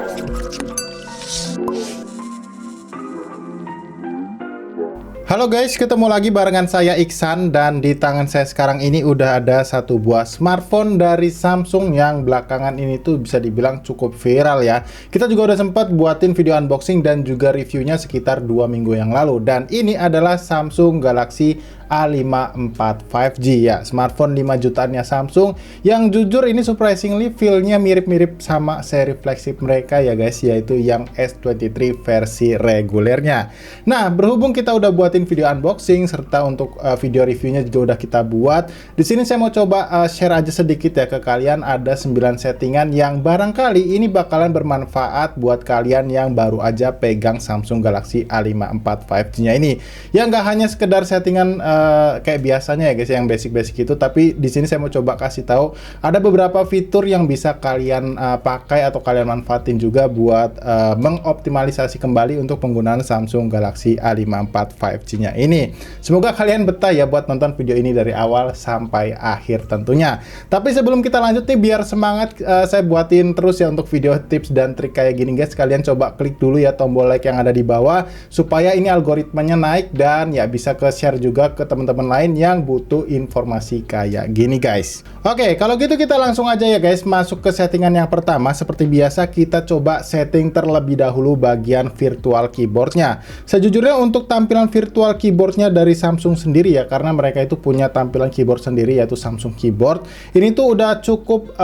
Halo guys, ketemu lagi barengan saya Iksan, dan di tangan saya sekarang ini udah ada satu buah smartphone dari Samsung yang belakangan ini tuh bisa dibilang cukup viral ya. Kita juga udah sempat buatin video unboxing dan juga reviewnya sekitar 2 minggu yang lalu, dan ini adalah Samsung Galaxy A54 5G ya, smartphone 5 jutaannya Samsung yang jujur ini surprisingly feel-nya mirip-mirip sama seri flagship mereka ya guys, yaitu yang S23 versi regulernya. Nah, berhubung kita udah buatin video unboxing serta untuk video reviewnya juga udah kita buat, di sini saya mau coba share aja sedikit ya ke kalian. Ada 9 settingan yang barangkali ini bakalan bermanfaat buat kalian yang baru aja pegang Samsung Galaxy A54 5G-nya ini. Ya nggak hanya sekedar settingan kayak biasanya ya guys, yang basic-basic itu, tapi di sini saya mau coba kasih tahu ada beberapa fitur yang bisa kalian pakai atau kalian manfaatin juga buat mengoptimalisasi kembali untuk penggunaan Samsung Galaxy A54 5G-nya ini. Semoga kalian betah ya buat nonton video ini dari awal sampai akhir tentunya. Tapi sebelum kita lanjut nih, biar semangat saya buatin terus ya untuk video tips dan trik kayak gini guys, kalian coba klik dulu ya tombol like yang ada di bawah supaya ini algoritmanya naik dan ya bisa ke share juga ke teman-teman lain yang butuh informasi kayak gini guys. Oke, kalau gitu kita langsung aja ya guys masuk ke settingan yang pertama. Seperti biasa kita coba setting terlebih dahulu bagian virtual keyboardnya. Sejujurnya untuk tampilan virtual keyboardnya dari Samsung sendiri ya, karena mereka itu punya tampilan keyboard sendiri yaitu Samsung Keyboard. Ini tuh udah cukup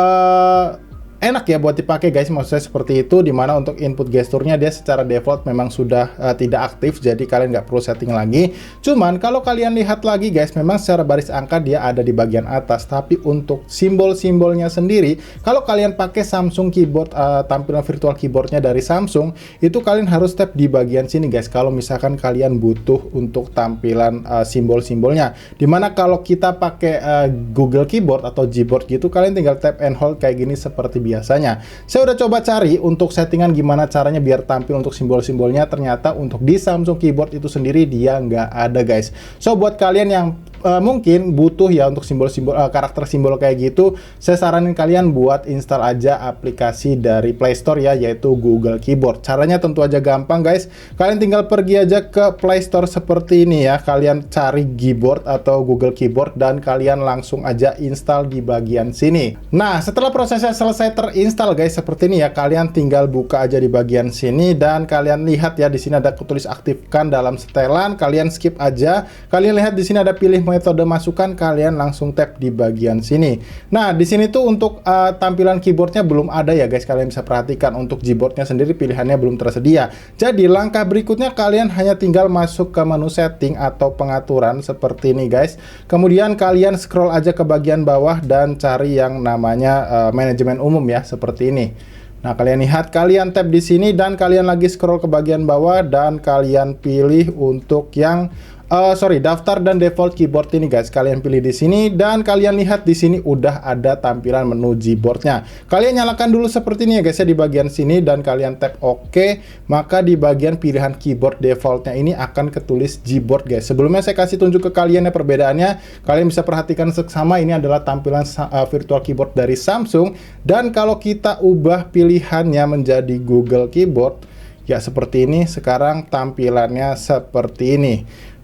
enak ya buat dipakai guys, maksud saya seperti itu, dimana untuk input gesturnya dia secara default memang sudah tidak aktif, jadi kalian nggak perlu setting lagi. Cuman kalau kalian lihat lagi guys, memang secara baris angka dia ada di bagian atas, tapi untuk simbol-simbolnya sendiri, kalau kalian pakai Samsung Keyboard, tampilan virtual keyboardnya dari Samsung, itu kalian harus tap di bagian sini guys, kalau misalkan kalian butuh untuk tampilan simbol-simbolnya. Dimana kalau kita pakai Google Keyboard atau Gboard gitu, kalian tinggal tap and hold kayak gini seperti biasanya. Saya udah coba cari untuk settingan gimana caranya biar tampil untuk simbol-simbolnya, ternyata untuk di Samsung Keyboard itu sendiri dia nggak ada guys. So buat kalian yang mungkin butuh ya untuk simbol-simbol karakter simbol kayak gitu, saya saranin kalian buat install aja aplikasi dari Play Store ya, yaitu Google Keyboard. Caranya tentu aja gampang guys, kalian tinggal pergi aja ke Play Store seperti ini ya, kalian cari Gboard atau Google Keyboard dan kalian langsung aja install di bagian sini. Nah, setelah prosesnya selesai terinstall guys seperti ini ya, kalian tinggal buka aja di bagian sini dan kalian lihat ya di sini ada tulis aktifkan dalam setelan, kalian skip aja. Kalian lihat di sini ada pilih metode masukan, kalian langsung tap di bagian sini. Nah, di sini tuh untuk tampilan keyboardnya belum ada ya guys, kalian bisa perhatikan untuk Gboardnya sendiri pilihannya belum tersedia. Jadi langkah berikutnya kalian hanya tinggal masuk ke menu setting atau pengaturan seperti ini guys. Kemudian kalian scroll aja ke bagian bawah dan cari yang namanya manajemen umum ya, seperti ini. Nah, kalian lihat, kalian tap di sini dan kalian lagi scroll ke bagian bawah dan kalian pilih untuk yang daftar dan default keyboard ini guys. Kalian pilih di sini dan kalian lihat di sini udah ada tampilan menu Gboardnya. Kalian nyalakan dulu seperti ini ya guys ya di bagian sini dan kalian tap OK. Maka di bagian pilihan keyboard defaultnya ini akan ketulis Gboard guys. Sebelumnya saya kasih tunjuk ke kalian ya perbedaannya. Kalian bisa perhatikan seksama, ini adalah tampilan virtual keyboard dari Samsung, dan kalau kita ubah pilihannya menjadi Google Keyboard ya seperti ini, sekarang tampilannya seperti ini.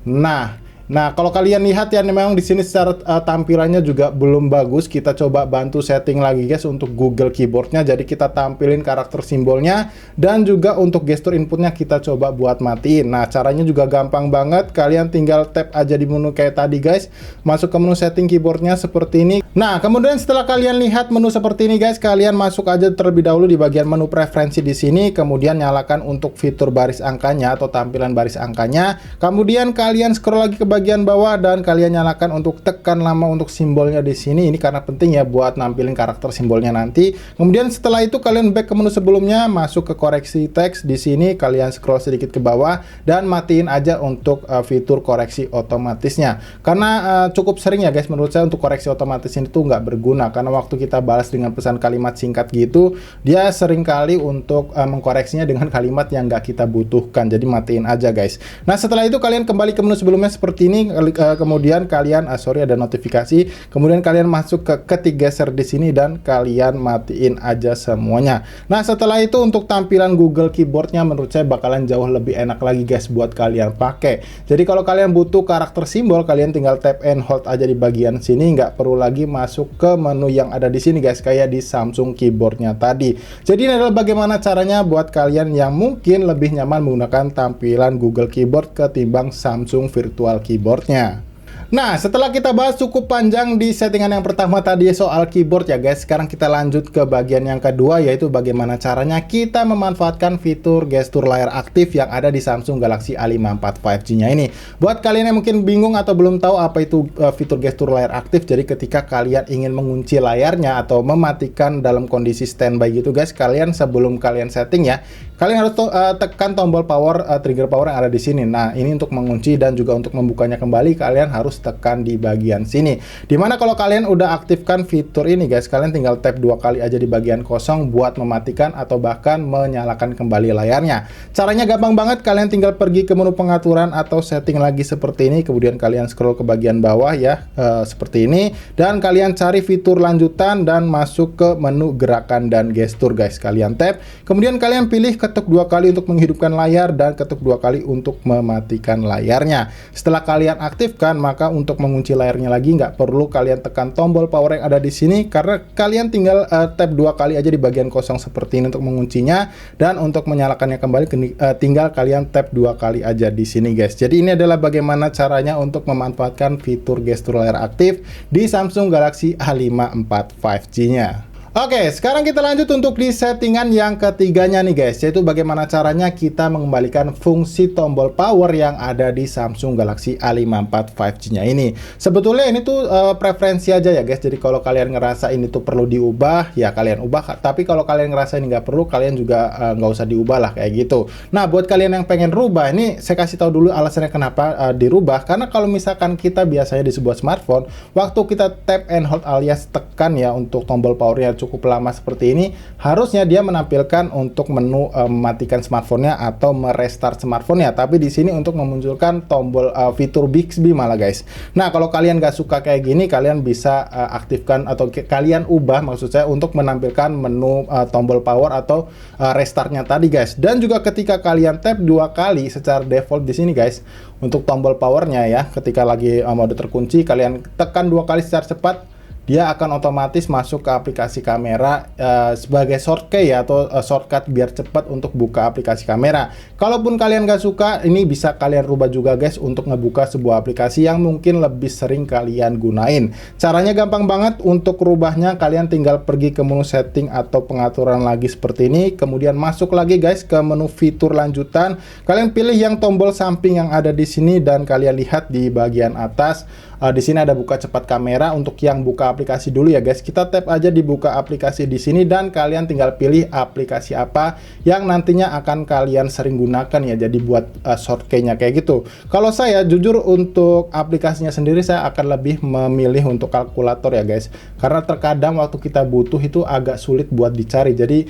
Nah, kalau kalian lihat ya, memang di sini secara tampilannya juga belum bagus. Kita coba bantu setting lagi guys untuk Google Keyboardnya. Jadi kita tampilin karakter simbolnya dan juga untuk gestur inputnya kita coba buat matiin. Nah, caranya juga gampang banget. Kalian tinggal tap aja di menu kayak tadi guys, masuk ke menu setting keyboardnya seperti ini. Nah, kemudian setelah kalian lihat menu seperti ini guys, kalian masuk aja terlebih dahulu di bagian menu preferensi di sini. Kemudian nyalakan untuk fitur baris angkanya atau tampilan baris angkanya. Kemudian kalian scroll lagi ke bagian bawah dan kalian nyalakan untuk tekan lama untuk simbolnya di sini. Ini karena penting ya buat nampilin karakter simbolnya nanti. Kemudian setelah itu kalian back ke menu sebelumnya, masuk ke koreksi teks di sini, kalian scroll sedikit ke bawah dan matiin aja untuk fitur koreksi otomatisnya. Karena cukup sering ya guys menurut saya untuk koreksi otomatis ini tuh nggak berguna, karena waktu kita balas dengan pesan kalimat singkat gitu, dia sering kali untuk mengkoreksinya dengan kalimat yang nggak kita butuhkan. Jadi matiin aja guys. Nah, setelah itu kalian kembali ke menu sebelumnya seperti sini, kemudian kalian sorry ada notifikasi, kemudian kalian masuk ke ketiga geser di sini dan kalian matiin aja semuanya. Nah, setelah itu untuk tampilan Google Keyboard-nya menurut saya bakalan jauh lebih enak lagi guys buat kalian pakai. Jadi kalau kalian butuh karakter simbol, kalian tinggal tap and hold aja di bagian sini, nggak perlu lagi masuk ke menu yang ada di sini guys, kayak di Samsung Keyboard-nya tadi. Jadi ini adalah bagaimana caranya buat kalian yang mungkin lebih nyaman menggunakan tampilan Google Keyboard ketimbang Samsung Virtual Keyboard-nya. Nah, setelah kita bahas cukup panjang di settingan yang pertama tadi soal keyboard ya guys, sekarang kita lanjut ke bagian yang kedua, yaitu bagaimana caranya kita memanfaatkan fitur gestur layar aktif yang ada di Samsung Galaxy A54 5G-nya ini. Buat kalian yang mungkin bingung atau belum tahu apa itu fitur gestur layar aktif, jadi ketika kalian ingin mengunci layarnya atau mematikan dalam kondisi standby gitu guys, kalian sebelum kalian setting ya, kalian harus tekan tombol power, trigger power yang ada di sini. Nah, ini untuk mengunci dan juga untuk membukanya kembali, kalian harus tekan di bagian sini. Dimana kalau kalian udah aktifkan fitur ini guys, kalian tinggal tap 2 kali aja di bagian kosong buat mematikan atau bahkan menyalakan kembali layarnya. Caranya gampang banget, kalian tinggal pergi ke menu pengaturan atau setting lagi seperti ini, kemudian kalian scroll ke bagian bawah ya, seperti ini, dan kalian cari fitur lanjutan dan masuk ke menu gerakan dan gestur guys. Kalian tap, kemudian kalian pilih ketuk 2 kali untuk menghidupkan layar dan ketuk 2 kali untuk mematikan layarnya. Setelah kalian aktifkan, maka untuk mengunci layarnya lagi nggak perlu kalian tekan tombol power yang ada di sini, karena kalian tinggal tap 2 kali aja di bagian kosong seperti ini untuk menguncinya, dan untuk menyalakannya kembali tinggal kalian tap 2 kali aja di sini guys. Jadi ini adalah bagaimana caranya untuk memanfaatkan fitur gestur layar aktif di Samsung Galaxy A54 5G-nya. Oke, sekarang kita lanjut untuk di settingan yang ketiganya nih guys, yaitu bagaimana caranya kita mengembalikan fungsi tombol power yang ada di Samsung Galaxy A54 5G-nya ini. Sebetulnya ini tuh preferensi aja ya guys, jadi kalau kalian ngerasa ini tuh perlu diubah, ya kalian ubah. Tapi kalau kalian ngerasa ini nggak perlu, kalian juga nggak usah diubah lah kayak gitu. Nah, buat kalian yang pengen rubah, ini saya kasih tahu dulu alasannya kenapa dirubah. Karena kalau misalkan kita biasanya di sebuah smartphone, waktu kita tap and hold alias tekan ya untuk tombol powernya cukup lama seperti ini, harusnya dia menampilkan untuk menu mematikan smartphone-nya atau merestart smartphone-nya. Tapi di sini untuk memunculkan tombol fitur Bixby malah guys. Nah, kalau kalian nggak suka kayak gini, kalian bisa aktifkan atau kalian ubah maksud saya untuk menampilkan menu tombol power atau restartnya tadi guys. Dan juga ketika kalian tap 2 kali secara default di sini guys, untuk tombol powernya ya, ketika lagi mode terkunci, kalian tekan 2 kali secara cepat, dia akan otomatis masuk ke aplikasi kamera sebagai shortcut ya, atau shortcut biar cepat untuk buka aplikasi kamera. Kalaupun kalian nggak suka, ini bisa kalian rubah juga guys untuk ngebuka sebuah aplikasi yang mungkin lebih sering kalian gunain. Caranya gampang banget, untuk rubahnya kalian tinggal pergi ke menu setting atau pengaturan lagi seperti ini, kemudian masuk lagi guys ke menu fitur lanjutan. Kalian pilih yang tombol samping yang ada di sini dan kalian lihat di bagian atas. Di sini ada buka cepat kamera. Untuk yang buka aplikasi dulu ya guys, kita tap aja di buka aplikasi di sini dan kalian tinggal pilih aplikasi apa yang nantinya akan kalian sering gunakan ya, jadi buat shortcut-nya kayak gitu. Kalau saya jujur untuk aplikasinya sendiri saya akan lebih memilih untuk kalkulator ya guys, karena terkadang waktu kita butuh itu agak sulit buat dicari. Jadi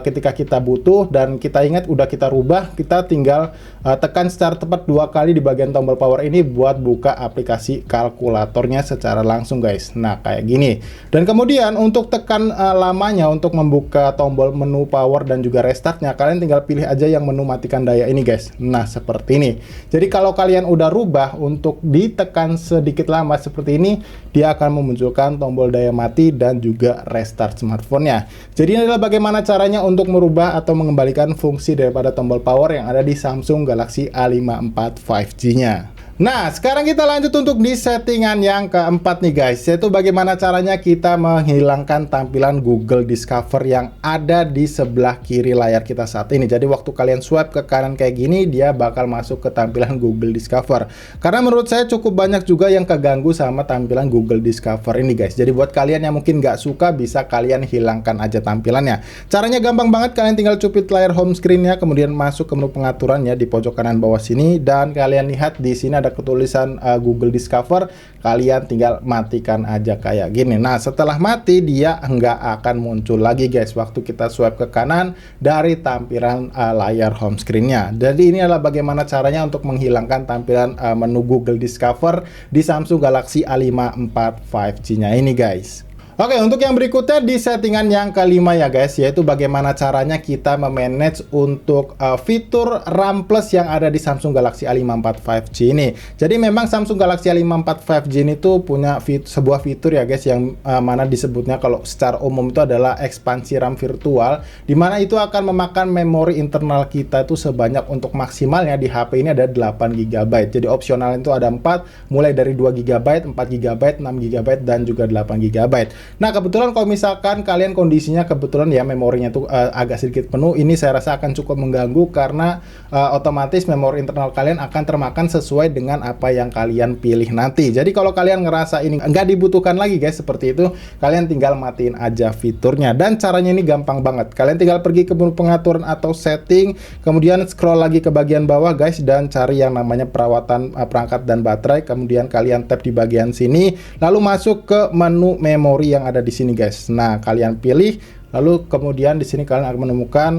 ketika kita butuh dan kita ingat udah kita rubah, kita tinggal tekan secara tepat 2 kali di bagian tombol power ini buat buka aplikasi kalkulatornya secara langsung guys. Nah, kayak gini. Dan kemudian untuk tekan lamanya untuk membuka tombol menu power dan juga restartnya, kalian tinggal pilih aja yang menu matikan daya ini guys. Nah, seperti ini. Jadi kalau kalian udah rubah untuk ditekan sedikit lama seperti ini, dia akan memunculkan tombol daya mati dan juga restart smartphone-nya. Jadi ini adalah bagaimana caranya untuk merubah atau mengembalikan fungsi daripada tombol power yang ada di Samsung Galaxy A54 5G-nya. Nah, sekarang kita lanjut untuk di settingan yang keempat nih guys, yaitu bagaimana caranya kita menghilangkan tampilan Google Discover yang ada di sebelah kiri layar kita saat ini. Jadi waktu kalian swipe ke kanan kayak gini, dia bakal masuk ke tampilan Google Discover. Karena menurut saya cukup banyak juga yang keganggu sama tampilan Google Discover ini guys. Jadi buat kalian yang mungkin nggak suka, bisa kalian hilangkan aja tampilannya. Caranya gampang banget, kalian tinggal cupit layar home screen-nya, kemudian masuk ke menu pengaturannya di pojok kanan bawah sini, dan kalian lihat di sini ada ada ketulisan Google Discover, kalian tinggal matikan aja kayak gini. Nah, setelah mati dia nggak akan muncul lagi guys waktu kita swipe ke kanan dari tampilan layar home screen-nya. Jadi ini adalah bagaimana caranya untuk menghilangkan tampilan menu Google Discover di Samsung Galaxy A5 IV 5G-nya ini guys. Oke, untuk yang berikutnya di settingan yang kelima ya guys, yaitu bagaimana caranya kita memanage untuk fitur RAM Plus yang ada di Samsung Galaxy A5 IV 5G ini. Jadi memang Samsung Galaxy A5 IV 5G ini tuh punya sebuah fitur ya guys, yang mana disebutnya kalau secara umum itu adalah ekspansi RAM virtual, dimana itu akan memakan memori internal kita itu sebanyak, untuk maksimalnya di HP ini ada 8 GB. Jadi opsional itu ada 4, mulai dari 2 GB, 4 GB, 6 GB, dan juga 8 GB. Nah, kebetulan kalau misalkan kalian kondisinya kebetulan ya memorinya tuh agak sedikit penuh, ini saya rasa akan cukup mengganggu karena otomatis memori internal kalian akan termakan sesuai dengan apa yang kalian pilih nanti. Jadi kalau kalian ngerasa ini nggak dibutuhkan lagi guys seperti itu, kalian tinggal matiin aja fiturnya. Dan caranya ini gampang banget. Kalian tinggal pergi ke menu pengaturan atau setting, kemudian scroll lagi ke bagian bawah guys, dan cari yang namanya perawatan perangkat dan baterai. Kemudian kalian tap di bagian sini, lalu masuk ke menu memori yang ada di sini guys. Nah, kalian pilih, lalu kemudian di sini kalian akan menemukan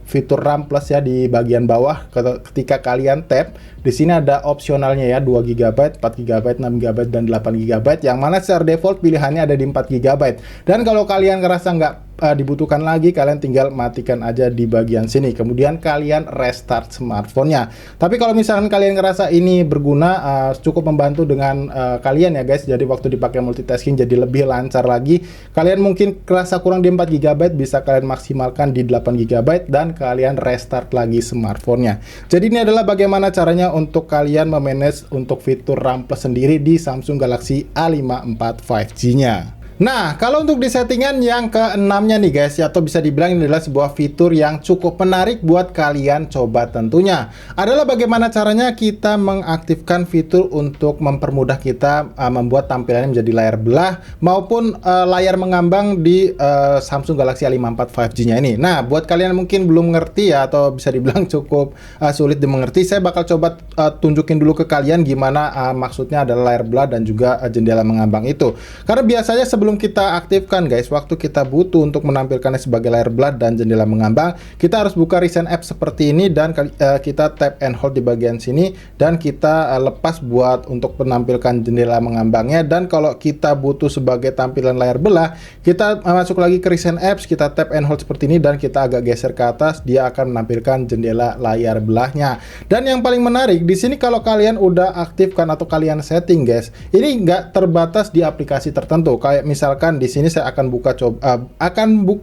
fitur RAM Plus ya di bagian bawah. Ketika kalian tap, di sini ada opsionalnya ya, 2 GB, 4 GB, 6 GB, dan 8 GB, yang mana secara default pilihannya ada di 4 GB. Dan kalau kalian ngerasa nggak dibutuhkan lagi, kalian tinggal matikan aja di bagian sini, kemudian kalian restart smartphone-nya. Tapi kalau misalkan kalian ngerasa ini berguna, cukup membantu dengan kalian ya guys, jadi waktu dipakai multitasking jadi lebih lancar lagi. Kalian mungkin kerasa kurang di 4 GB, bisa kalian maksimalkan di 8 GB, dan kalian restart lagi smartphone-nya. Jadi ini adalah bagaimana caranya untuk kalian memanage untuk fitur RAM Plus sendiri di Samsung Galaxy A5 IV 5G-nya. Nah, kalau untuk di settingan yang keenamnya nih guys, atau bisa dibilang ini adalah sebuah fitur yang cukup menarik buat kalian coba tentunya, adalah bagaimana caranya kita mengaktifkan fitur untuk mempermudah kita membuat tampilannya menjadi layar belah maupun layar mengambang di Samsung Galaxy A5 IV 5G-nya ini. Nah, buat kalian mungkin belum ngerti ya, atau bisa dibilang cukup sulit dimengerti, saya bakal coba tunjukin dulu ke kalian gimana maksudnya adalah layar belah dan juga jendela mengambang itu. Karena biasanya sebelum kita aktifkan guys, waktu kita butuh untuk menampilkannya sebagai layar belah dan jendela mengambang, kita harus buka recent app seperti ini, dan kita tap and hold di bagian sini, dan kita lepas buat untuk menampilkan jendela mengambangnya. Dan kalau kita butuh sebagai tampilan layar belah, kita masuk lagi ke recent apps, kita tap and hold seperti ini, dan kita agak geser ke atas, dia akan menampilkan jendela layar belahnya. Dan yang paling menarik di sini, kalau kalian udah aktifkan atau kalian setting guys, ini nggak terbatas di aplikasi tertentu. Kayak misalkan di sini saya akan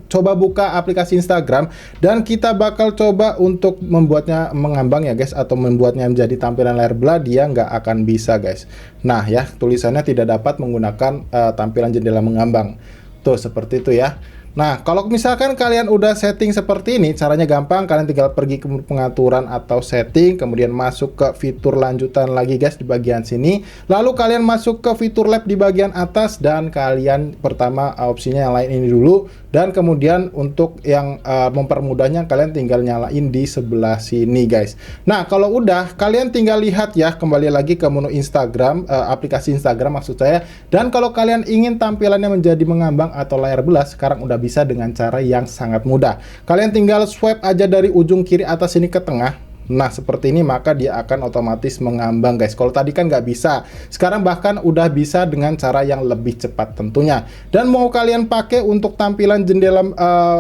coba buka aplikasi Instagram, dan kita bakal coba untuk membuatnya mengambang ya guys, atau membuatnya menjadi tampilan layar belah, dia nggak akan bisa guys. Nah ya, tulisannya tidak dapat menggunakan tampilan jendela mengambang. Tuh seperti itu ya. Nah, kalau misalkan kalian udah setting seperti ini, caranya gampang. Kalian tinggal pergi ke pengaturan atau setting, kemudian masuk ke fitur lanjutan lagi guys di bagian sini. Lalu kalian masuk ke fitur lab di bagian atas, dan kalian pertama opsinya yang lain ini dulu. Dan kemudian untuk yang mempermudahnya, kalian tinggal nyalain di sebelah sini guys. Nah, kalau udah, kalian tinggal lihat ya, kembali lagi ke menu Instagram, aplikasi Instagram maksud saya. Dan kalau kalian ingin tampilannya menjadi mengambang atau layar belah, sekarang udah bisa dengan cara yang sangat mudah. Kalian tinggal swipe aja dari ujung kiri atas ini ke tengah. Nah, seperti ini, maka dia akan otomatis mengambang guys. Kalau tadi kan nggak bisa, sekarang bahkan udah bisa dengan cara yang lebih cepat tentunya. Dan mau kalian pakai untuk tampilan jendela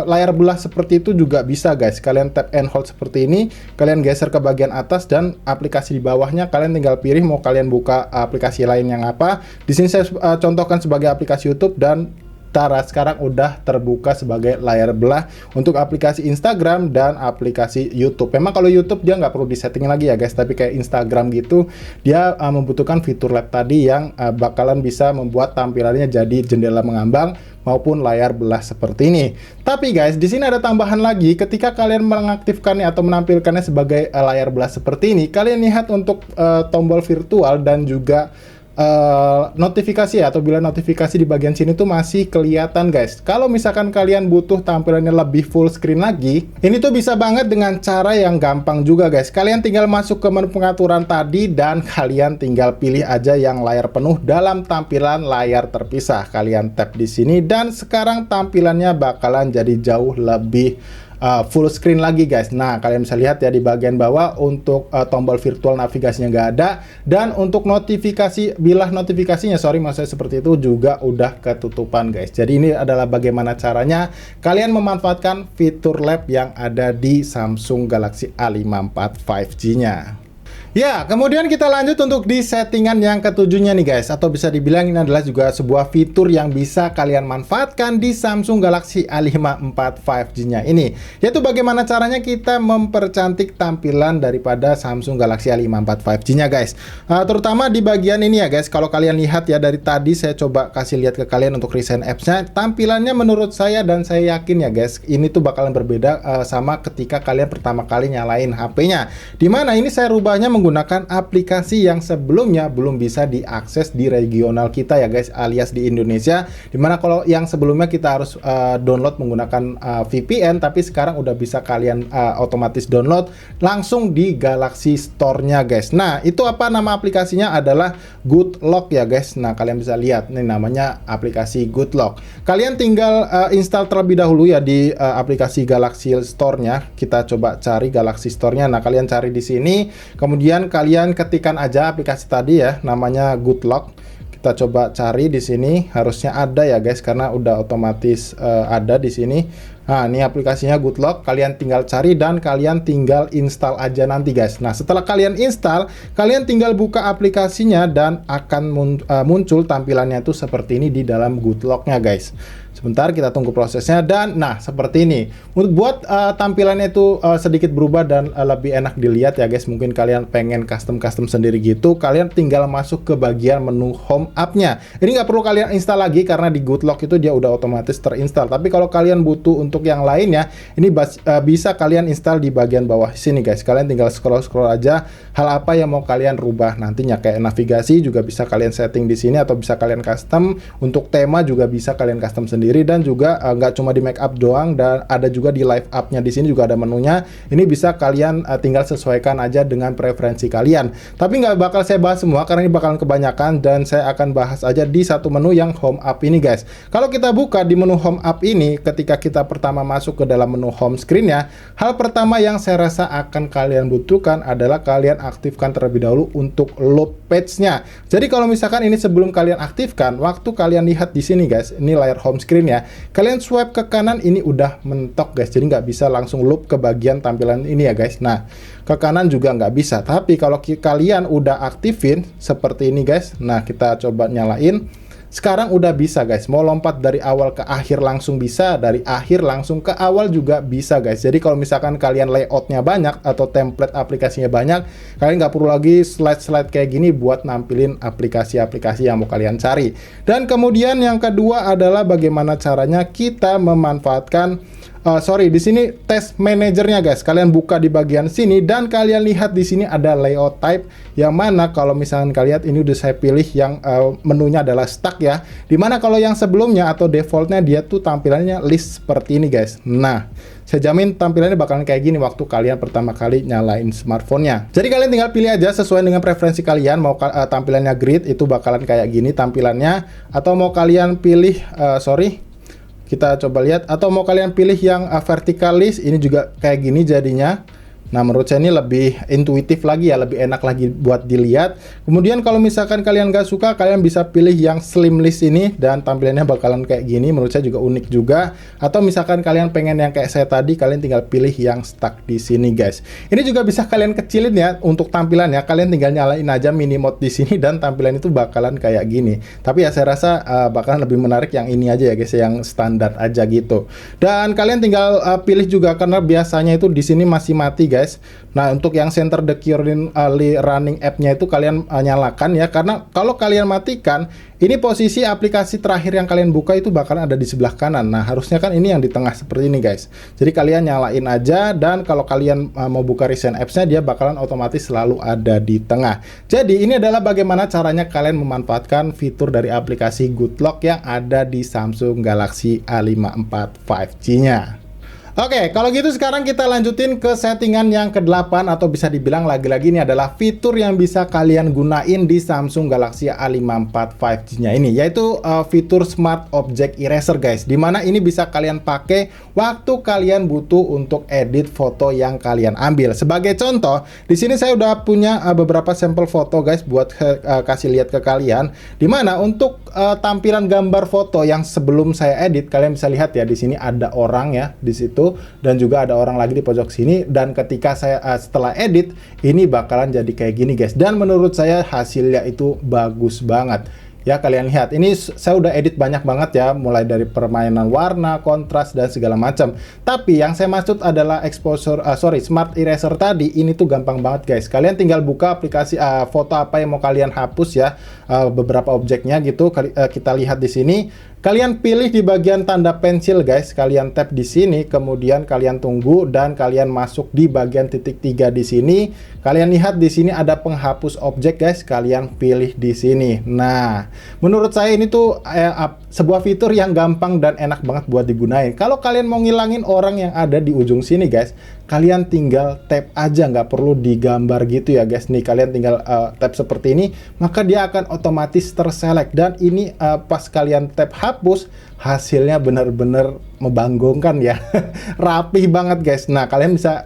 layar belah seperti itu juga bisa guys. Kalian tap and hold seperti ini, kalian geser ke bagian atas, dan aplikasi di bawahnya kalian tinggal pilih mau kalian buka aplikasi lain yang apa. Di sini saya contohkan sebagai aplikasi YouTube, dan sekarang udah terbuka sebagai layar belah untuk aplikasi Instagram dan aplikasi YouTube. Memang kalau YouTube dia nggak perlu disetting lagi ya guys, tapi kayak Instagram gitu, dia membutuhkan fitur lab tadi yang bakalan bisa membuat tampilannya jadi jendela mengambang maupun layar belah seperti ini. Tapi guys, di sini ada tambahan lagi. Ketika kalian mengaktifkannya atau menampilkannya sebagai layar belah seperti ini, kalian lihat untuk tombol virtual dan juga notifikasi ya, atau bila notifikasi di bagian sini tuh masih kelihatan guys. Kalau misalkan kalian butuh tampilannya lebih full screen lagi, ini tuh bisa banget dengan cara yang gampang juga guys. Kalian tinggal masuk ke menu pengaturan tadi dan kalian tinggal pilih aja yang layar penuh dalam tampilan layar terpisah. Kalian tap di sini dan sekarang tampilannya bakalan jadi jauh lebih full screen lagi guys. Nah, kalian bisa lihat ya di bagian bawah untuk tombol virtual navigasinya nggak ada, dan untuk notifikasi, bilah notifikasinya, sorry maksudnya seperti itu, juga udah ketutupan guys. Jadi ini adalah bagaimana caranya kalian memanfaatkan fitur lab yang ada di Samsung Galaxy A54 5G-nya. Ya, kemudian kita lanjut untuk di settingan yang ketujuhnya nih guys, atau bisa dibilang ini adalah juga sebuah fitur yang bisa kalian manfaatkan di Samsung Galaxy A54 5G-nya ini, yaitu bagaimana caranya kita mempercantik tampilan daripada Samsung Galaxy A54 5G-nya guys. Terutama di bagian ini ya guys, kalau kalian lihat ya dari tadi saya coba kasih lihat ke kalian untuk recent apps-nya, tampilannya menurut saya dan saya yakin ya guys, ini tuh bakalan berbeda sama ketika kalian pertama kali nyalain HP-nya. Dimana ini saya rubahnya menggunakan aplikasi yang sebelumnya belum bisa diakses di regional kita ya guys, alias di Indonesia. Dimana kalau yang sebelumnya kita harus download menggunakan VPN, tapi sekarang udah bisa kalian otomatis download langsung di Galaxy Store-nya guys. Nah, itu apa nama aplikasinya? Adalah Good Lock ya guys. Nah, kalian bisa lihat nih namanya aplikasi Good Lock. Kalian tinggal install terlebih dahulu ya di aplikasi Galaxy Store-nya. Kita coba cari Galaxy Store-nya. Nah, kalian cari di sini. Kemudian kalian ketikkan aja aplikasi tadi ya, namanya Good Lock. Kita coba cari di sini, harusnya ada ya guys, karena udah otomatis ada di sini. Nah, ini aplikasinya Good Lock, kalian tinggal cari dan kalian tinggal install aja nanti guys. Nah, setelah kalian install, kalian tinggal buka aplikasinya dan akan muncul tampilannya itu seperti ini di dalam Good Lock-nya guys. Sebentar, kita tunggu prosesnya. Dan nah, seperti ini. Buat tampilannya itu sedikit berubah dan lebih enak dilihat ya guys. Mungkin kalian pengen custom sendiri gitu, kalian tinggal masuk ke bagian menu home app-nya. Ini nggak perlu kalian install lagi karena di Good Lock itu dia udah otomatis terinstall. Tapi kalau kalian butuh untuk yang lainnya, ini bisa kalian install di bagian bawah sini guys. Kalian tinggal scroll aja hal apa yang mau kalian rubah nantinya, kayak navigasi juga bisa kalian setting di sini atau bisa kalian custom. Untuk tema juga bisa kalian custom sendiri. Dan juga nggak cuma di make up doang, dan ada juga di live up-nya, di sini juga ada menunya. Ini bisa kalian tinggal sesuaikan aja dengan preferensi kalian. Tapi nggak bakal saya bahas semua karena ini bakalan kebanyakan, dan saya akan bahas aja di satu menu yang home up ini guys. Kalau kita buka di menu home up ini, ketika kita pertama masuk ke dalam menu home screen-nya, hal pertama yang saya rasa akan kalian butuhkan adalah kalian aktifkan terlebih dahulu untuk loop page-nya. Jadi kalau misalkan ini sebelum kalian aktifkan, waktu kalian lihat di sini guys, ini layar home screen ya, kalian swipe ke kanan ini udah mentok guys, jadi nggak bisa langsung loop ke bagian tampilan ini ya guys. Nah, ke kanan juga nggak bisa. Tapi kalau kalian udah aktifin seperti ini guys, nah kita coba nyalain. Sekarang udah bisa guys, mau lompat dari awal ke akhir langsung bisa, dari akhir langsung ke awal juga bisa guys. Jadi kalau misalkan kalian layoutnya banyak atau template aplikasinya banyak, kalian nggak perlu lagi slide-slide kayak gini buat nampilin aplikasi-aplikasi yang mau kalian cari. Dan kemudian yang kedua adalah bagaimana caranya kita memanfaatkan di sini test manajernya guys. Kalian buka di bagian sini dan kalian lihat di sini ada layout type, yang mana kalau misalkan kalian lihat ini udah saya pilih yang menunya adalah stack ya. Dimana kalau yang sebelumnya atau defaultnya dia tuh tampilannya list seperti ini guys. Nah, saya jamin tampilannya bakalan kayak gini waktu kalian pertama kali nyalain smartphone-nya. Jadi kalian tinggal pilih aja sesuai dengan preferensi kalian, mau tampilannya grid itu bakalan kayak gini tampilannya, atau mau kalian pilih kita coba lihat, atau mau kalian pilih yang vertical list, ini juga kayak gini jadinya. Nah, menurut saya ini lebih intuitif lagi ya, lebih enak lagi buat dilihat. Kemudian kalau misalkan kalian gak suka, kalian bisa pilih yang slim list ini dan tampilannya bakalan kayak gini. Menurut saya juga unik juga. Atau misalkan kalian pengen yang kayak saya tadi, kalian tinggal pilih yang stuck di sini guys. Ini juga bisa kalian kecilin ya untuk tampilannya. Kalian tinggal nyalain aja mini mode di sini dan tampilan itu bakalan kayak gini. Tapi ya saya rasa bakalan lebih menarik yang ini aja ya guys, yang standar aja gitu. Dan kalian tinggal pilih juga, karena biasanya itu di sini masih mati guys. guys. Nah, untuk yang center the currently running app-nya itu kalian nyalakan ya, karena kalau kalian matikan, ini posisi aplikasi terakhir yang kalian buka itu bakalan ada di sebelah kanan. Nah, harusnya kan ini yang di tengah seperti ini guys. Jadi kalian nyalain aja, dan kalau kalian mau buka recent apps-nya, dia bakalan otomatis selalu ada di tengah. Jadi ini adalah bagaimana caranya kalian memanfaatkan fitur dari aplikasi Good Lock yang ada di Samsung Galaxy A54 5G-nya. Oke, kalau gitu sekarang kita lanjutin ke settingan yang ke-8, atau bisa dibilang lagi-lagi ini adalah fitur yang bisa kalian gunain di Samsung Galaxy A54 5G-nya ini, yaitu fitur Smart Object Eraser guys, dimana ini bisa kalian pakai waktu kalian butuh untuk edit foto yang kalian ambil. Sebagai contoh, di sini saya udah punya beberapa sampel foto guys buat kasih lihat ke kalian, dimana untuk tampilan gambar foto yang sebelum saya edit, kalian bisa lihat ya, di sini ada orang ya di situ, dan juga ada orang lagi di pojok sini, dan ketika saya setelah edit ini bakalan jadi kayak gini guys, dan menurut saya hasilnya itu bagus banget ya. Kalian lihat, ini saya udah edit banyak banget ya, mulai dari permainan warna, kontras, dan segala macam. Tapi yang saya maksud adalah Smart Eraser tadi, ini tuh gampang banget guys. Kalian tinggal buka aplikasi foto apa yang mau kalian hapus ya, beberapa objeknya gitu. Kita lihat di sini. Kalian pilih di bagian tanda pensil guys, kalian tap di sini, kemudian kalian tunggu, dan kalian masuk di bagian titik 3 di sini. Kalian lihat di sini ada penghapus objek guys, kalian pilih di sini. Nah, menurut saya ini tuh sebuah fitur yang gampang dan enak banget buat digunain. Kalau kalian mau ngilangin orang yang ada di ujung sini guys, kalian tinggal tap aja, nggak perlu digambar gitu ya guys. Nih kalian tinggal tap seperti ini, maka dia akan otomatis terselect, dan ini pas kalian tap hapus, hasilnya bener-bener membanggongkan ya. Rapih banget guys. Nah, kalian bisa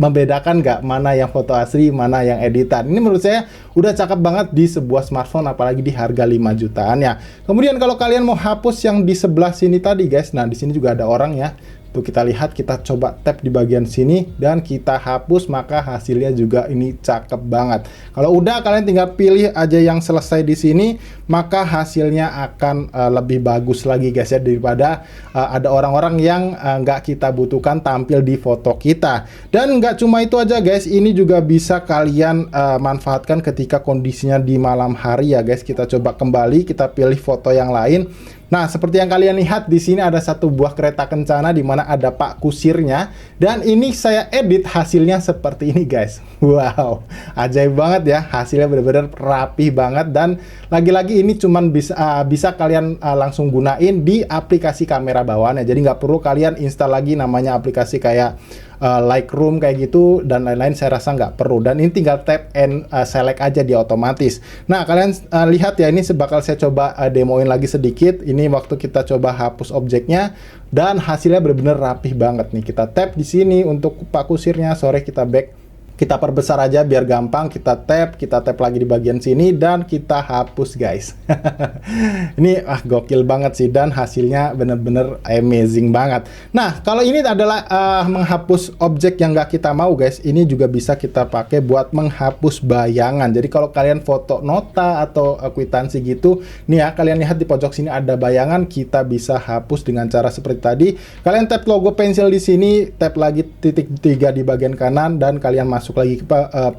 membedakan nggak mana yang foto asli, mana yang editan. Ini menurut saya udah cakep banget di sebuah smartphone, apalagi di harga 5 jutaan ya. Kemudian kalau kalian mau hapus yang di sebelah sini tadi guys, nah di sini juga ada orang ya. Tuh kita lihat, kita coba tap di bagian sini dan kita hapus, maka hasilnya juga ini cakep banget. Kalau udah, kalian tinggal pilih aja yang selesai di sini, maka hasilnya akan lebih bagus lagi guys ya, daripada ada orang-orang yang nggak kita butuhkan tampil di foto kita. Dan nggak cuma itu aja guys, ini juga bisa kalian manfaatkan ketika kondisinya di malam hari ya guys. Kita coba kembali, kita pilih foto yang lain. Nah, seperti yang kalian lihat di sini ada satu buah kereta kencana di mana ada Pak Kusirnya, dan ini saya edit, hasilnya seperti ini guys. Wow, ajaib banget ya, hasilnya benar-benar rapi banget, dan lagi-lagi ini cuman bisa kalian langsung gunain di aplikasi kamera bawaannya. Jadi nggak perlu kalian install lagi namanya aplikasi kayak Lightroom kayak gitu dan lain-lain, saya rasa nggak perlu. Dan ini tinggal tap and select aja, dia otomatis. Nah, kalian lihat ya, ini bakal saya coba demoin lagi sedikit. Ini waktu kita coba hapus objeknya, dan hasilnya benar-benar rapih banget nih. Kita tap di sini untuk Pak Kusirnya, sorry, kita back. Kita perbesar aja biar gampang, kita tap lagi di bagian sini, dan kita hapus guys. Ini gokil banget sih, dan hasilnya bener-bener amazing banget. Nah, kalau ini adalah menghapus objek yang nggak kita mau guys, ini juga bisa kita pakai buat menghapus bayangan. Jadi kalau kalian foto nota atau kwitansi gitu, nih ya, kalian lihat di pojok sini ada bayangan, kita bisa hapus dengan cara seperti tadi. Kalian tap logo pensil di sini, tap lagi titik 3 di bagian kanan, dan kalian masuk lagi ke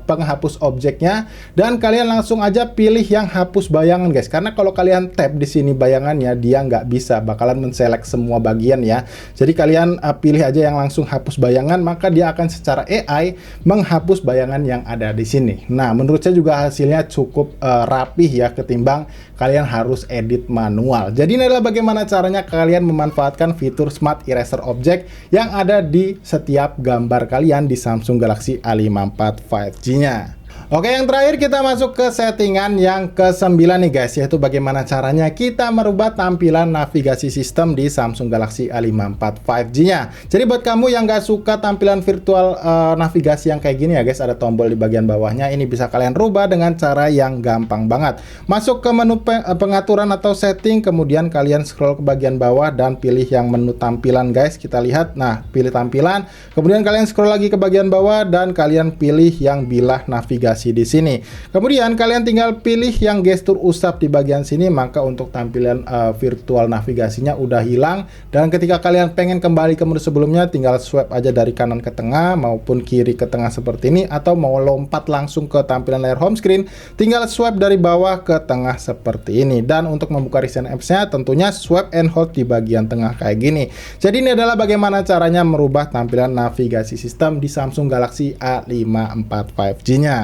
penghapus objeknya, dan kalian langsung aja pilih yang hapus bayangan guys, karena kalau kalian tap di sini bayangannya, dia nggak bisa bakalan menselect semua bagian ya. Jadi kalian pilih aja yang langsung hapus bayangan, maka dia akan secara AI menghapus bayangan yang ada di sini. Nah, menurut saya juga hasilnya cukup rapih ya, ketimbang kalian harus edit manual. Jadi ini adalah bagaimana caranya kalian memanfaatkan fitur Smart Eraser Object yang ada di setiap gambar kalian di Samsung Galaxy A54 5G-nya. Oke, yang terakhir kita masuk ke settingan yang ke-9 nih guys, yaitu bagaimana caranya kita merubah tampilan navigasi sistem di Samsung Galaxy A54 5G-nya. Jadi buat kamu yang nggak suka tampilan virtual navigasi yang kayak gini ya guys, ada tombol di bagian bawahnya, ini bisa kalian rubah dengan cara yang gampang banget. Masuk ke menu pengaturan atau setting, kemudian kalian scroll ke bagian bawah dan pilih yang menu tampilan guys. Kita lihat, nah pilih tampilan, kemudian kalian scroll lagi ke bagian bawah dan kalian pilih yang bilah navigasi navigasi di sini. Kemudian kalian tinggal pilih yang gestur usap di bagian sini, maka untuk tampilan virtual navigasinya udah hilang. Dan ketika kalian pengen kembali ke mode sebelumnya, tinggal swipe aja dari kanan ke tengah maupun kiri ke tengah seperti ini, atau mau lompat langsung ke tampilan layar home screen, tinggal swipe dari bawah ke tengah seperti ini. Dan untuk membuka recent apps-nya tentunya swipe and hold di bagian tengah kayak gini. Jadi ini adalah bagaimana caranya merubah tampilan navigasi sistem di Samsung Galaxy A54 5G-nya.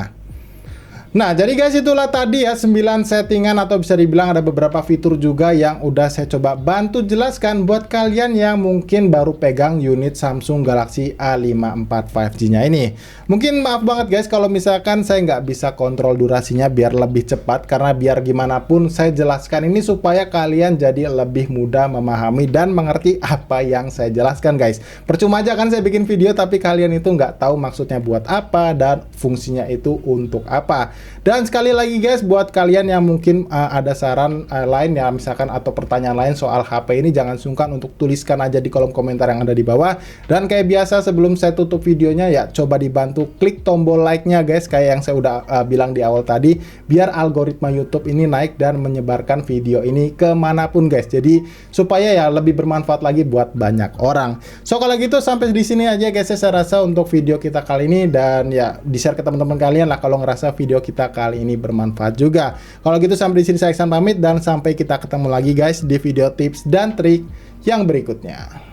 Nah, jadi guys, itulah tadi ya 9 settingan, atau bisa dibilang ada beberapa fitur juga yang udah saya coba bantu jelaskan buat kalian yang mungkin baru pegang unit Samsung Galaxy A54 5G-nya ini. Mungkin maaf banget guys kalau misalkan saya nggak bisa kontrol durasinya biar lebih cepat, karena biar gimana pun saya jelaskan ini supaya kalian jadi lebih mudah memahami dan mengerti apa yang saya jelaskan guys. Percuma aja kan saya bikin video tapi kalian itu nggak tahu maksudnya buat apa dan fungsinya itu untuk apa. Dan sekali lagi guys, buat kalian yang mungkin ada saran lain ya, misalkan atau pertanyaan lain soal HP ini, jangan sungkan untuk tuliskan aja di kolom komentar yang ada di bawah. Dan kayak biasa sebelum saya tutup videonya ya, coba dibantu klik tombol like-nya guys, kayak yang saya udah bilang di awal tadi, biar algoritma YouTube ini naik dan menyebarkan video ini kemanapun guys. Jadi supaya ya lebih bermanfaat lagi buat banyak orang. So kalau gitu sampai di sini aja guys, saya rasa untuk video kita kali ini, dan ya di-share ke teman-teman kalian lah kalau ngerasa video kita kali ini bermanfaat juga. Kalau gitu sampai di sini saya Iksan pamit, dan sampai kita ketemu lagi guys di video tips dan trik yang berikutnya.